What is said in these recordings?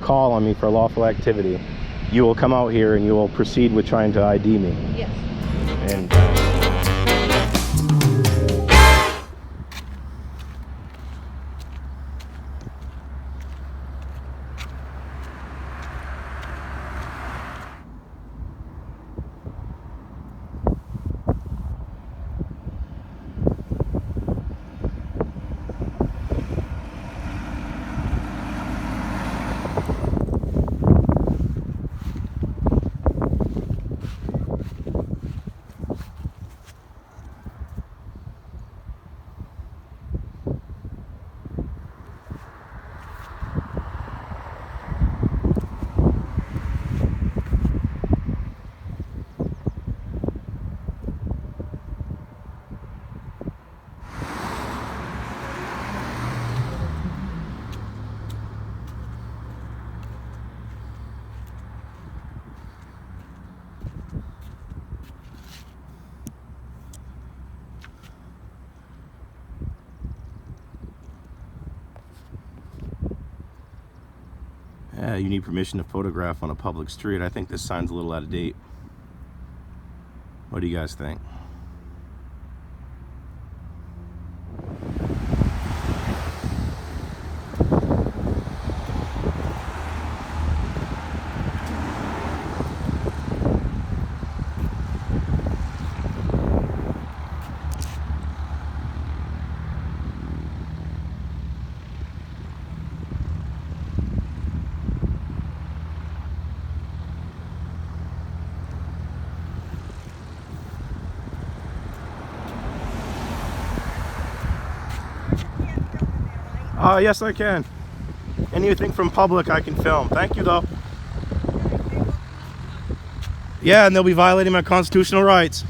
call on me for lawful activity, you will come out here and you will proceed with trying to ID me. Yes. And you need permission to photograph on a public street. I think this sign's a little out of date. What do you guys think? Yes, I can. Anything from public I can film. Thank you, though. Yeah, and they'll be violating my constitutional rights.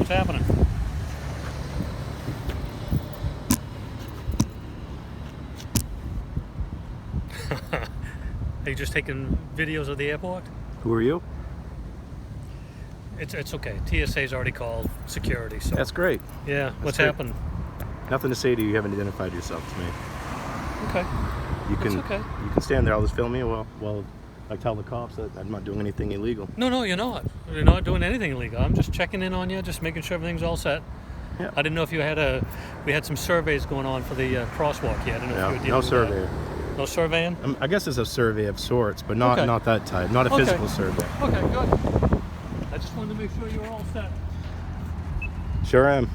Happening? Are you just taking videos of the airport? Who are you? It's okay. TSA's already called security, so That's great. yeah. That's What's great. happened? Nothing to say to you. You haven't identified yourself to me. Okay. You can That's okay. You can stand there. I'll just film you. Well, I tell the cops that I'm not doing anything illegal. No, you're not. You're not doing anything illegal. I'm just checking in on you, just making sure everything's all set. Yeah. I didn't know if you had we had some surveys going on for the crosswalk here. I didn't know if you were dealing No with survey. that. No surveying? I guess it's a survey of sorts, but not Okay. not that type. Not a Okay. physical survey. Okay, good. I just wanted to make sure you were all set. Sure am.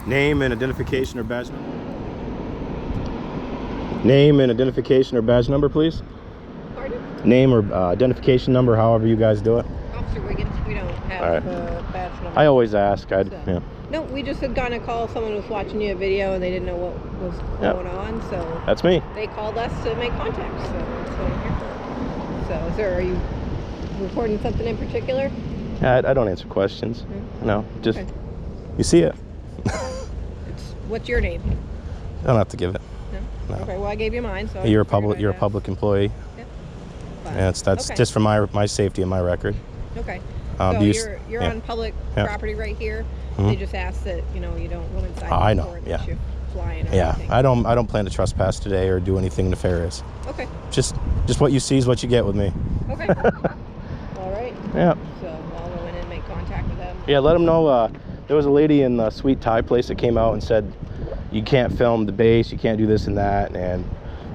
Name and identification or badge number. Name and identification or badge number, please. Pardon? Name or identification number, however you guys do it. Officer Wiggins, we don't have All right. badge number. I always ask. So- Yeah. No, we just had gotten a call. Someone was watching you a video and they didn't know what was Yep. going on, so That's me. they called us to make contact. So that's what I'm here for. So, are you reporting something in particular? I don't answer questions. No, just Okay. you see it. What's your name? I don't have to give it. No? No. Okay, well, I gave you mine, so... You're a public employee. Yep. And that's Okay. just for my safety and my record. Okay. Do So you you're yeah. on public Yeah. property right here. Mhm. They just ask that, you know, you don't go inside I the know, door and yeah. let you fly in or Yeah, anything. I don't plan to trespass today or do anything nefarious. Okay. Just what you see is what you get with me. Okay. All right. Yeah. So I'll go in and make contact with them. Yeah, let them know. There was a lady in the Sweet Thai place that came out and said, you can't film the base, you can't do this and that, and,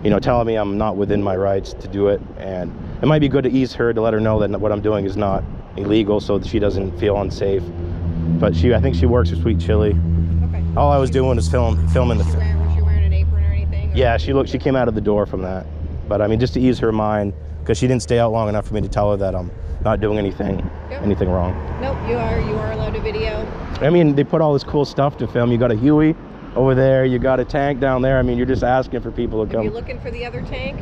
you know, telling me I'm not within my rights to do it. And it might be good to ease her, to let her know that what I'm doing is not illegal so that she doesn't feel unsafe. But I think she works for Sweet Chili. Okay. All I was doing is filming the... Was she wearing an apron or anything? Or Yeah, she came out of the door from that. But I mean, just to ease her mind, because she didn't stay out long enough for me to tell her that I'm not doing anything wrong. Nope, you are allowed to video. I mean, they put all this cool stuff to film. You got a Huey over there, you got a tank down there. I mean, you're just asking for people to If come. you're looking for the other tank,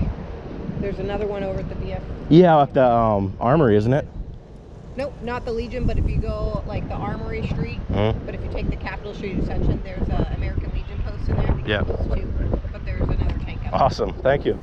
there's another one over at the VF. Yeah, at the Armory, isn't it? Nope, not the Legion, but if you go like the Armory Street, but if you take the Capitol Street extension, there's a American Legion post in there. You can Yeah. use those too, but there's another tank out there. Awesome, thank you.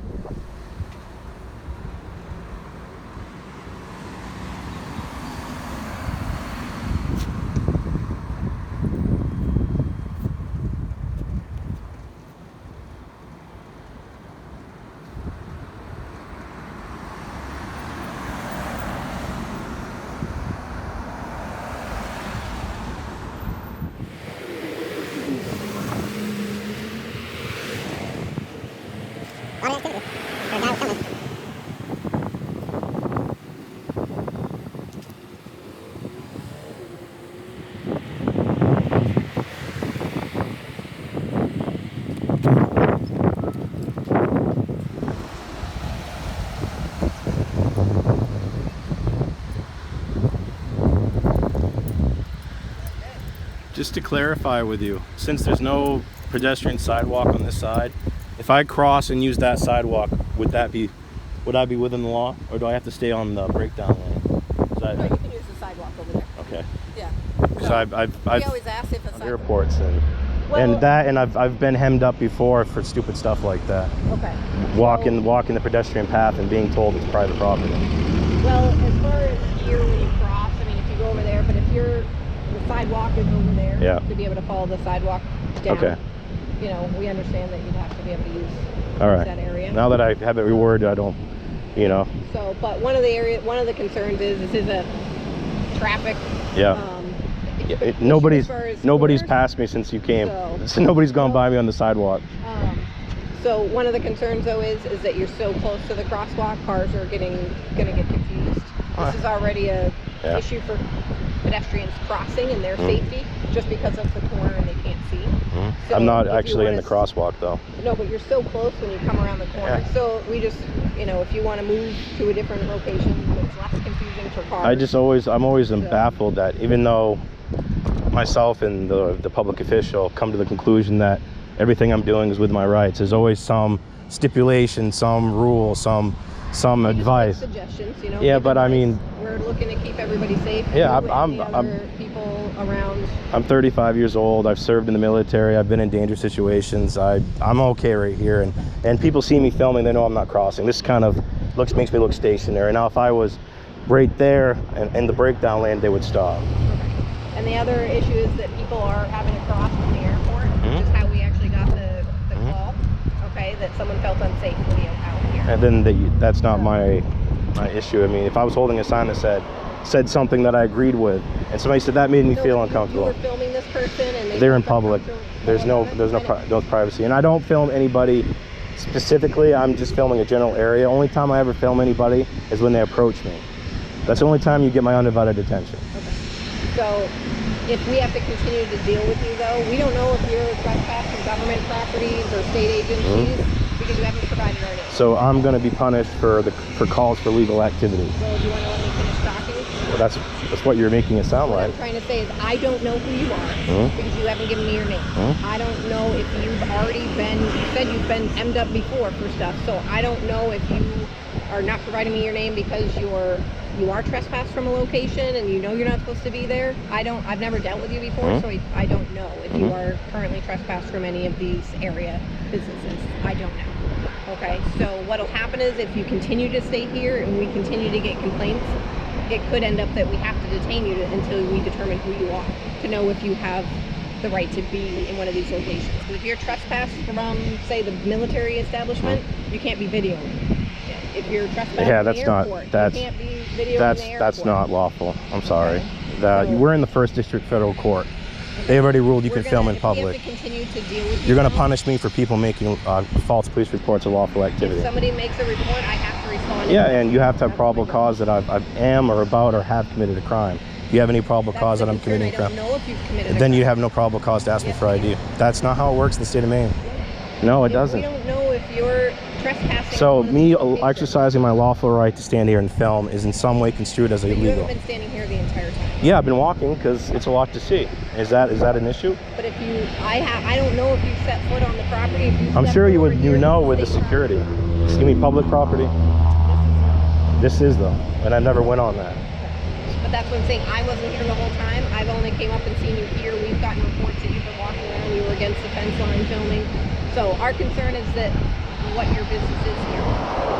Just to clarify with you, since there's no pedestrian sidewalk on this side, if I cross and use that sidewalk, would I be within the law, or do I have to stay on the breakdown lane? No, you can use the sidewalk over there. Okay. Yeah. Because We always ask if a on sidewalk. airports Well- and I've been hemmed up before for stupid stuff like that. Okay. Walking the pedestrian path and being told it's private property. Well, as far as here when you cross, I mean, if you go over there, but if the sidewalk is over there, Yeah. to be able to follow the sidewalk down. Okay. You know, we understand that you'd have to be able to use All right. that area. Now that I have it reworded, I don't, you know. So, but one of the concerns is this is a traffic. Yeah. issue Nobody's as far as nobody's scooters. passed me since you came. So- So nobody's gone by me on the sidewalk. So one of the concerns though is that you're so close to the crosswalk, cars are gonna get confused. This is already a Yeah. issue for pedestrians crossing and their safety, just because of the corner and they can't see. So I'm not if you actually in wanna the crosswalk though. No, but you're so close when you come around the corner. Yeah. So we just, you know, if you want to move to a different location, it's less confusing for cars. I'm always baffled that even though myself and the public official come to the conclusion that everything I'm doing is with my rights, there's always some stipulation, some rule, some advice. Suggestions, you know. Yeah, give but I advice. mean, we're looking to keep everybody safe. Yeah, you I'm- and the I'm- other people around. I'm 35 years old. I've served in the military. I've been in dangerous situations. I'm okay right here, and people see me filming. They know I'm not crossing. This kind of makes me look stationary. Now, if I was right there and in the breakdown lane, they would stop. And the other issue is that people are having to cross from the airport, which is how we actually got the call. Okay, that someone felt unsafe when out here. And then that's not my issue. I mean, if I was holding a sign that said something that I agreed with, and somebody said that made me feel uncomfortable. You were filming this person, and They're in public. There's no privacy, and I don't film anybody specifically. I'm just filming a general area. Only time I ever film anybody is when they approach me. That's the only time you get my undivided attention. Okay. So, if we have to continue to deal with you, though, we don't know if you're trespassing government properties or state agencies because you haven't provided our name. So I'm going to be punished for calls for legal activity. Well, do you want to let me finish talking? Well, that's what you're making it sound What like. I'm trying to say is I don't know who you are because you haven't given me your name. I don't know if you've already been, you said you've been M'd up before for stuff, so I don't know if you are not providing me your name because you're you are trespassed from a location and you know you're not supposed to be there, I've never dealt with you before, so I don't know if you are currently trespassed from any of these area businesses. I don't know. Okay, so what'll happen is if you continue to stay here and we continue to get complaints, it could end up that we have to detain you until we determine who you are, to know if you have the right to be in one of these locations. But if you're trespassed from, say, the military establishment, you can't be videoing. If you're trespassed in the airport, you can't be videoing in the airport. That's not lawful. I'm sorry. Okay. We're in the First District Federal Court. They already ruled you can film in public. We have to continue to deal with You're going to punish me for people making false police reports of lawful activity. If somebody makes a report, I have to respond. Yeah, and you have to have probable cause that I am or about or have committed a crime. Do you have any probable cause that I'm committing a crime? I don't know if you've committed a crime. Then you have no probable cause to ask me for ID. That's not how it works in the state of Maine. No, it doesn't. We don't know if you're trespassing. So me exercising my lawful right to stand here and film is in some way construed as illegal. You haven't been standing here the entire time. Yeah, I've been walking because it's a lot to see. Is that an issue? But if you, I don't know if you've set foot on the property. If I'm sure you know with the security. Excuse me, public property. This is though, and I never went on that. But that's what I'm saying. I wasn't here the whole time. I've only came up and seen you here. We've gotten reports that you've been walking around. You were against the fence line filming. So our concern is that what your business is here.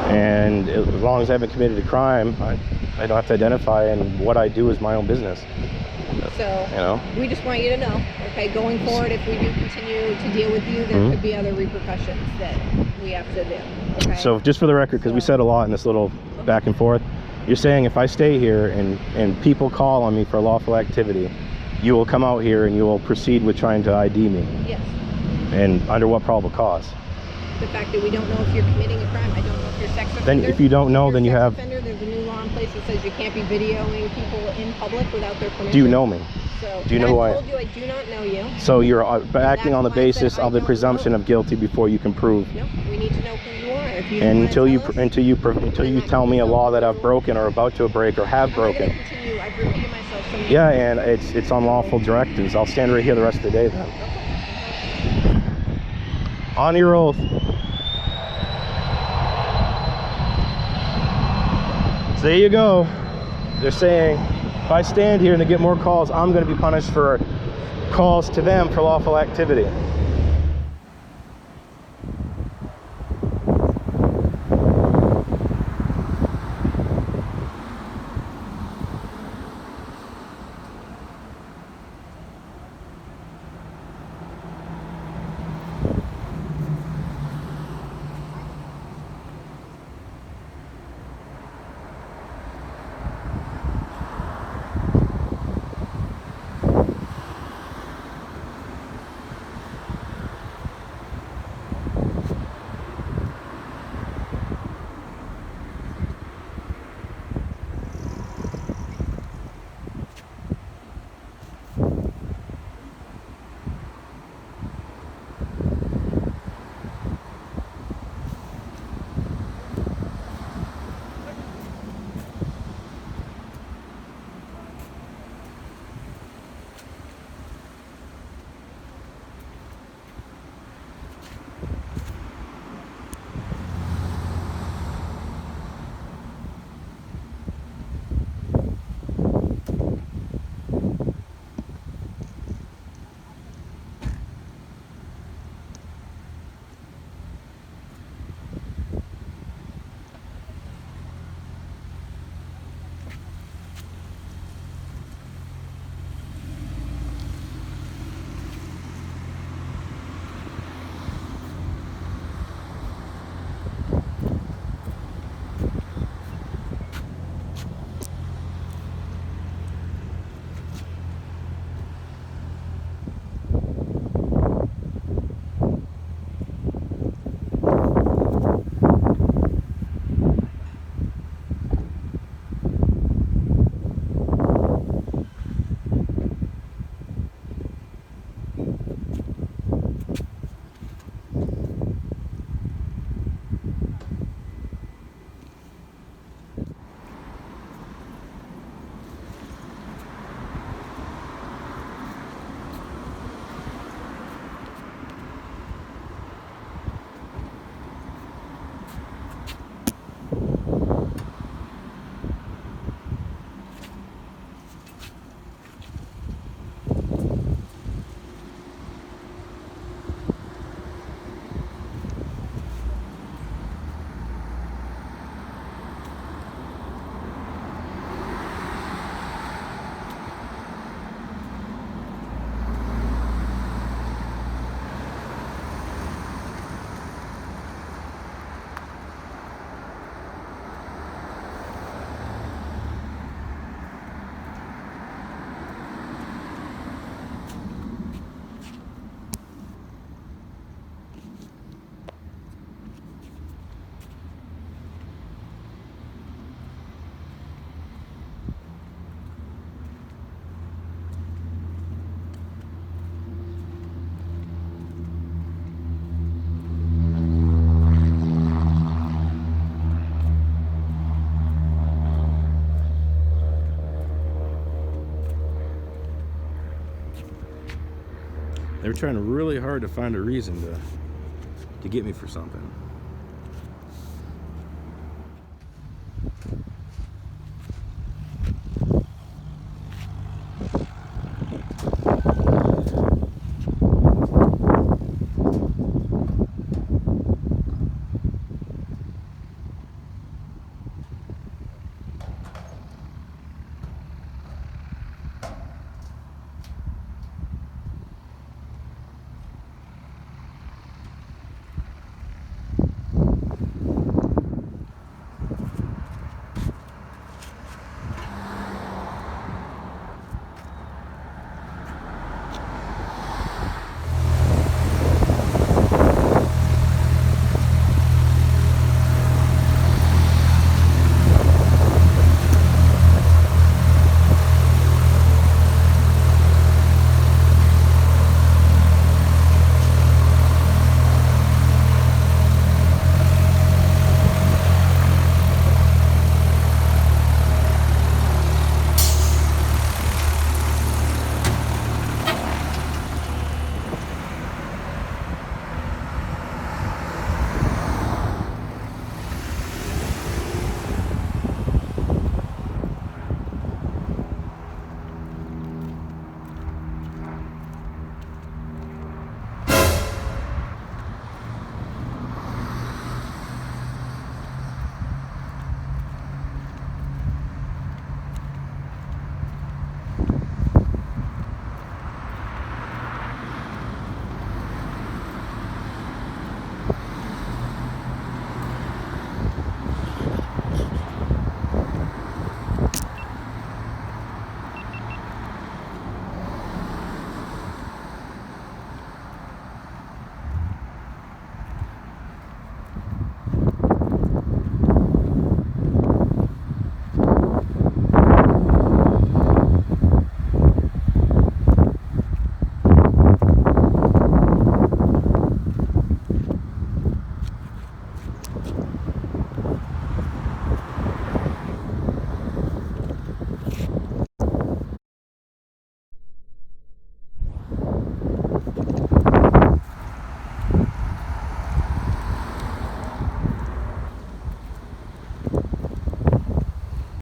And as long as I haven't committed a crime, I don't have to identify, and what I do is my own business. So, we just want you to know, okay, going forward, if we do continue to deal with you, there could be other repercussions that we have to do. Okay? So just for the record, because we said a lot in this little back and forth, you're saying if I stay here and people call on me for lawful activity, you will come out here and you will proceed with trying to ID me? Yes. And under what probable cause? The fact that we don't know if you're committing a crime. I don't know if you're sex offender. Then if you don't know, then you have... Offender, there's a new law in place that says you can't be videoing people in public without their permission. Do you know me? So, do you know who I am? I told you I do not know you. So you're acting on the basis of the presumption of guilty before you can prove. No, we need to know who you are. If you and until you tell me a law that I've broken or about to break or have broken. I've repeated myself so many Yeah, and it's unlawful directives. I'll stand right here the rest of the day then. On your oath. So there you go. They're saying if I stand here and they get more calls, I'm going to be punished for calls to them for lawful activity. they're trying really hard to find a reason to get me for something.